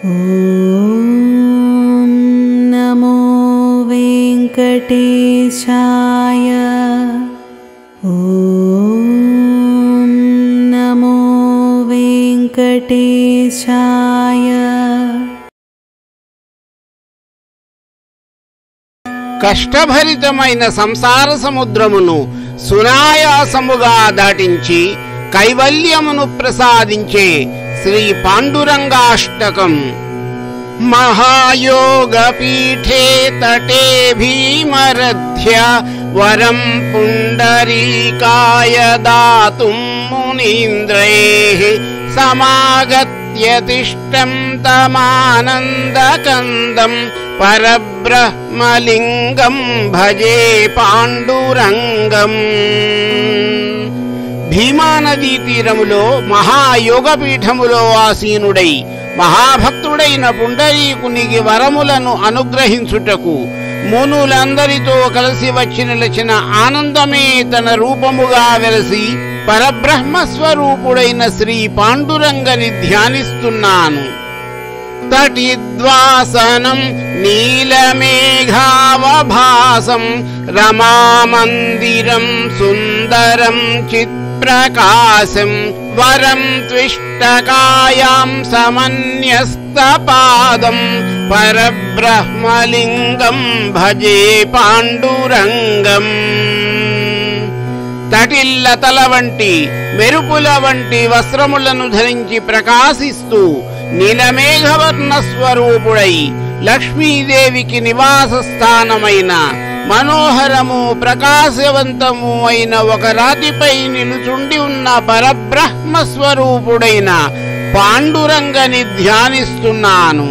ఓం నమో వెంకటేశాయ. ఓం నమో వెంకటేశాయ. కష్టభరితమైన సంసార సముద్రమును సునాయాసముగా దాటించి కైవల్యమును ప్రసాదించే శ్రీ పాండురంగాష్టకం. మహాయోగపీఠే తటే భీమరథ్య వరం పుండరీకాయ దాతుం మునీంద్రైః సమాగత్య తిష్టం తమానందకందం పరబ్రహ్మలింగం భజే పాండురంగం. భీమానదీ తీరములో మహాయోగపీఠములో ఆసీనుడై మహాభక్తుడైన పుండరీకునికి వరములను అనుగ్రహించుటకు మునులందరితో కలిసి వచ్చి నిలిచిన ఆనందమే తన రూపముగా వెలసి పరబ్రహ్మస్వరూపుడైన శ్రీ పాండురంగని ధ్యానిస్తున్నాను. తటిద్వాసనం నీలమేఘావభాసం రమామందిరం సుందరం చిత్ప్రకాశం వరం త్విష్టకాయాం సమన్యస్తపాదం పరబ్రహ్మలింగం భజే పాండురంగం. తటిల్లతల వంటి మెరుపుల వంటి వస్త్రములను ధరించి ప్రకాశిస్తూ నీలమేఘవర్ణ స్వరూపుడై లక్ష్మీదేవికి నివాస స్థానమైన మనోహరము ప్రకాశవంతము అయిన ఒక రాతిపై నిలుచుండి ఉన్న పరబ్రహ్మ స్వరూపుడైన పాండురంగని ధ్యానిస్తున్నాను.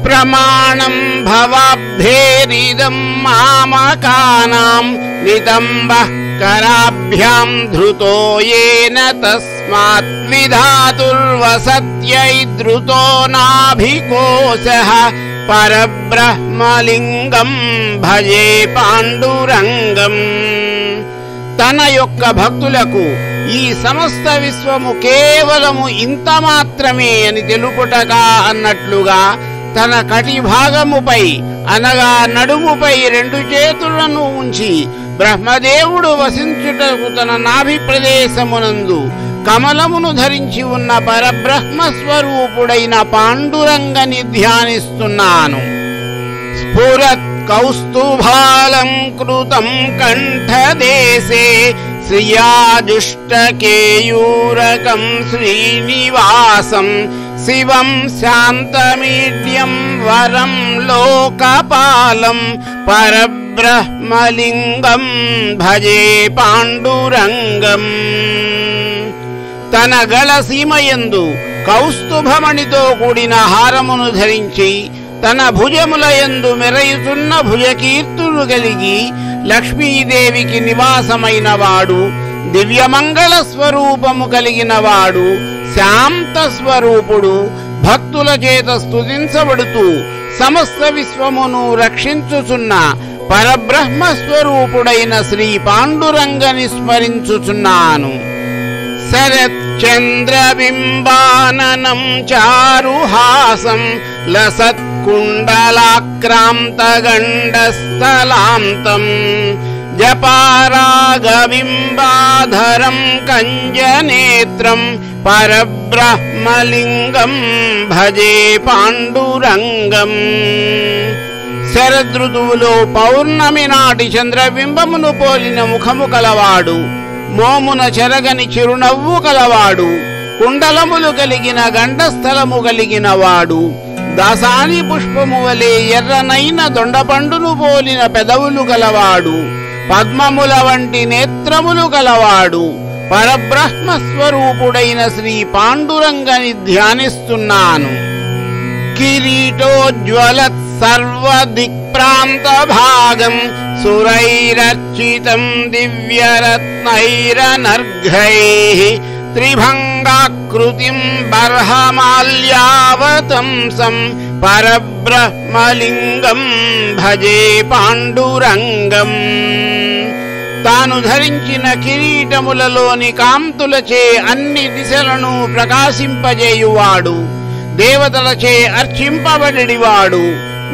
ప్రమాణం భవాబ్ధేరిదం మామకానాం నితంబః కరాభ్యాం ధృతో యేన తస్మాత్ విధాతుర్వసత్యై ధృతో నాభికోశః పరబ్రహ్మలింగం భజే పాండురంగం. తన యొక్క భక్తులకు ఈ సమస్త విశ్వము కేవలము ఇంత మాత్రమే అని తెలుపుటగా అన్నట్లుగా తన కటిభాగముపై అనగా నడుముపై 2 చేతులను ఉంచి బ్రహ్మదేవుడు వసించుటకు తన నాభి ప్రదేశమునందు కమలమును ధరించి ఉన్న పరబ్రహ్మ స్వరూపుడైన పాండురంగని ధ్యానిస్తున్నాను. స్ఫురత్ కౌస్తుభాలంకృతం కంఠదేశే శ్రియాజుష్టకేయూరకం శ్రీనివాసం శివం శాంతమీడ్యం వరం లోకపాలం పరబ్రహ్మలింగం భజే పాండురంగం. తన గళ సీమయందు కౌస్తుభమణితో కూడిన హారమును ధరించి తన భుజములయందు మెరయుతున్న భుజకీర్తులు కలిగి లక్ష్మీదేవికి నివాసమైన వాడు, దివ్యమంగళ స్వరూపము కలిగిన వాడు, శాంత స్వరూపుడు, భక్తుల చేత స్తుతించబడుతూ సమస్త విశ్వమును రక్షించుచున్న పరబ్రహ్మ స్వరూపుడైన శ్రీ పాండురంగని స్మరించుచున్నాను. శరచ్చంద్రబింబాననం చారుహాసం లసత్కుండలాక్రాంతగండస్థలాంతం జపారాగబింబాధరం కంజనేత్రం పరబ్రహ్మలింగం భజే పాండురంగం. శరదృతువులో పౌర్ణమి నాటి చంద్రబింబమును పోలిన ముఖము కలవాడు, మోమున చెరగని చిరునవ్వు కలవాడు, కుండలములు కలిగిన గండస్థలము కలిగిన వాడు, దాసాని పుష్పము వలె ఎర్రనైన దొండపండును పోలిన పెదవులు గలవాడు, పద్మముల వంటి నేత్రములు గలవాడు, పరబ్రహ్మ స్వరూపుడైన శ్రీ పాండురంగని ధ్యానిస్తున్నాను. కిరీటోజ్వలత్ సర్వదిక్ప్రాంత భాగం సురైరర్చితం దివ్యరత్నైరనర్ఘైః త్రిభంగాకృతిం బర్హమాల్యావతంసం పరబ్రహ్మలింగం భజే పాండురంగం. తాను ధరించిన కిరీటములలోని కాంతులచే అన్ని దిశలను ప్రకాశింపజేయువాడు, దేవతలచే అర్చింపబడివాడు.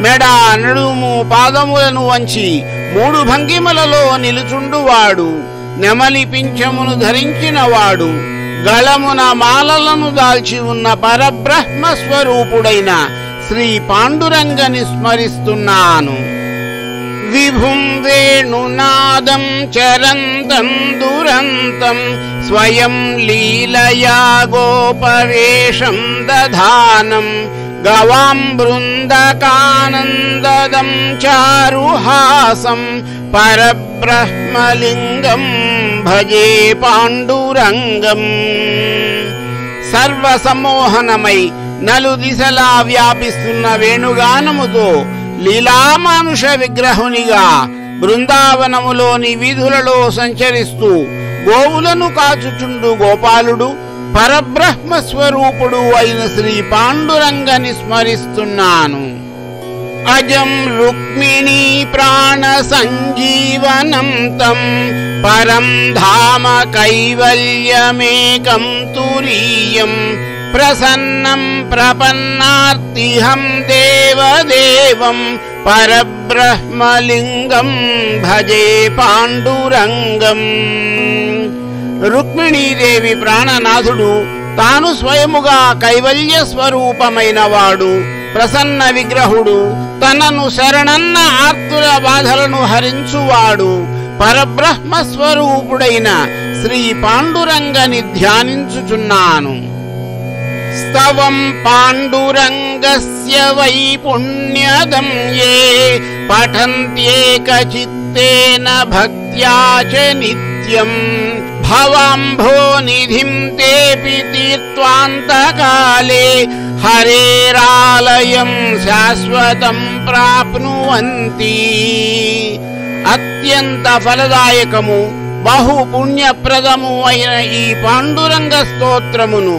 మెడ, నడుము, పాదములను వంచి 3 భంగిమలలో నిలుచుండువాడు. నెమలి పింఛమును ధరించినవాడు. గళమున మాలలను దాల్చి ఉన్న పరబ్రహ్మ స్వరూపుడైన శ్రీ పాండురంగని స్మరిస్తున్నాను. విభుం వేణునాదం చరంతం దురంతం స్వయం లీలయా గోపవేషం దధానం గవాం బృందకానందదం చారుహాసం పరబ్రహ్మలింగం భజే పాండురంగం. సర్వసమోహనమై నలుదిశలా వ్యాపిస్తున్న వేణుగానముతో లీలామానుష విగ్రహునిగా బృందావనములోని వీధులలో సంచరిస్తూ గోవులను కాచుచుండు గోపాలుడు పరబ్రహ్మ స్వరూపుడు అయిన శ్రీ పాండురంగని స్మరిస్తున్నాను. అజం రుక్మిణీ ప్రాణ సంజీవనం తం పరం ధామ కైవల్యమేకం తురీయం ప్రసన్నం ప్రపన్నార్తిహం దేవదేవం పరబ్రహ్మలింగం భజే పాండురంగం. రుక్మిణీదేవి ప్రాణనాథుడు తాను స్వయముగా కైవల్య స్వరూపమైన వాడు, ప్రసన్న విగ్రహుడు, తనను శరణన్న ఆర్తుల బాధలను హరించువాడు, పరబ్రహ్మ స్వరూపుడైన శ్రీ పాండురంగని ధ్యానించుచున్నాను. స్తవం పాండురంగస్య వై పుణ్యదం యే పఠంత్యేకచిత్తేన భక్త్యా చ నిత్యం భవాంభోనిధిం తేపి తీర్త్వాంతకాలే హరేరాలయం శాశ్వతం ప్రాప్నువంతి. అత్యంత ఫలదాయకము, బహు పుణ్యప్రదము అయిన ఈ పాండురంగ స్తోత్రమును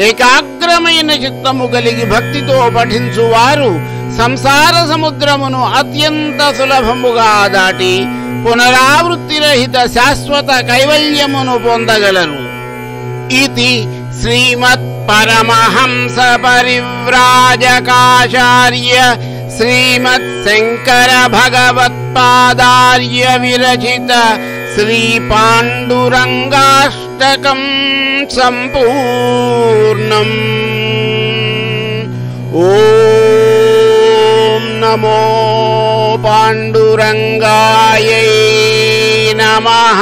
ఏకాగ్రమైన చిత్తము కలిగి భక్తితో పఠించువారు సంసార సముద్రమును అత్యంత సులభముగా దాటి పునరావృత్తిరహిత శాశ్వత కైవల్యమును పొందగలరు. ఇది శ్రీమత్ పరమహంస పరివ్రాజకాచార్య శ్రీమత్ శంకర భగవత్పాదార్య విరచిత శ్రీ పాండురంగాష్టకం సంపూర్ణం. ఓం నమో పాండురంగాయ నమః.